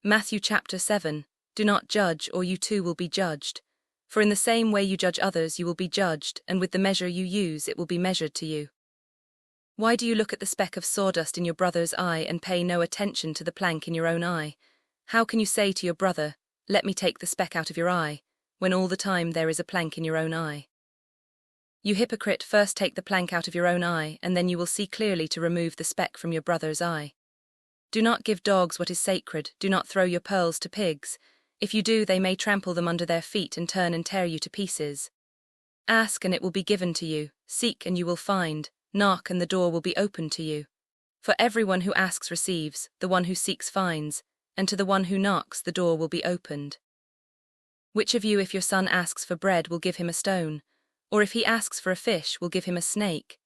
Matthew chapter 7, do not judge or you too will be judged. For in the same way you judge others you will be judged, and with the measure you use it will be measured to you. Why do you look at the speck of sawdust in your brother's eye and pay no attention to the plank in your own eye? How can you say to your brother, let me take the speck out of your eye, when all the time there is a plank in your own eye? You hypocrite, first take the plank out of your own eye, and then you will see clearly to remove the speck from your brother's eye. Do not give dogs what is sacred, do not throw your pearls to pigs. If you do, they may trample them under their feet and turn and tear you to pieces. Ask and it will be given to you, seek and you will find, knock and the door will be opened to you. For everyone who asks receives, the one who seeks finds, and to the one who knocks the door will be opened. Which of you, if your son asks for bread, will give him a stone? Or if he asks for a fish, will give him a snake?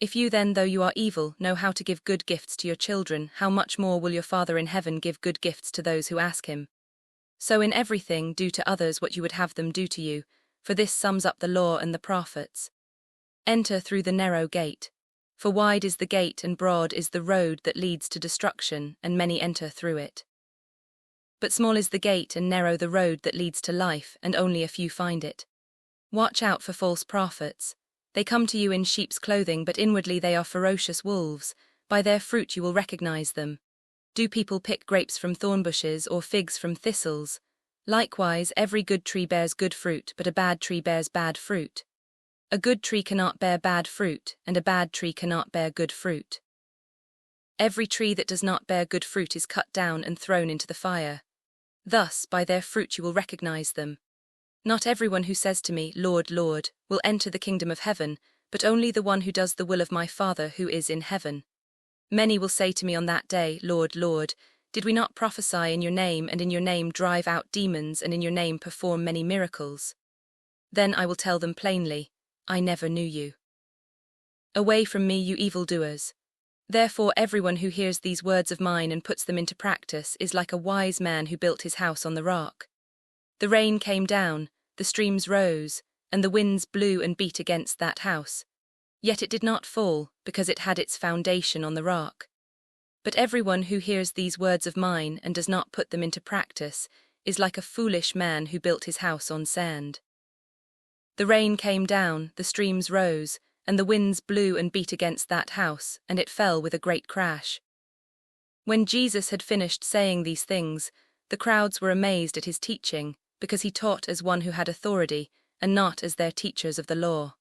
If you then, though you are evil, know how to give good gifts to your children, how much more will your Father in heaven give good gifts to those who ask him? So in everything do to others what you would have them do to you, for this sums up the law and the prophets. Enter through the narrow gate. For wide is the gate and broad is the road that leads to destruction, and many enter through it. But small is the gate and narrow the road that leads to life, and only a few find it. Watch out for false prophets. They come to you in sheep's clothing, but inwardly they are ferocious wolves. By their fruit you will recognize them. Do people pick grapes from thorn bushes or figs from thistles? Likewise, every good tree bears good fruit, but a bad tree bears bad fruit. A good tree cannot bear bad fruit, and a bad tree cannot bear good fruit. Every tree that does not bear good fruit is cut down and thrown into the fire. Thus, by their fruit you will recognize them. Not everyone who says to me, Lord, Lord, will enter the kingdom of heaven, but only the one who does the will of my Father who is in heaven. Many will say to me on that day, Lord, Lord, did we not prophesy in your name, and in your name drive out demons, and in your name perform many miracles? Then I will tell them plainly, I never knew you. Away from me, you evildoers. Therefore everyone who hears these words of mine and puts them into practice is like a wise man who built his house on the rock. The rain came down, the streams rose, and the winds blew and beat against that house. Yet it did not fall, because it had its foundation on the rock. But everyone who hears these words of mine and does not put them into practice is like a foolish man who built his house on sand. The rain came down, the streams rose, and the winds blew and beat against that house, and it fell with a great crash. When Jesus had finished saying these things, the crowds were amazed at his teaching, because he taught as one who had authority, and not as their teachers of the law.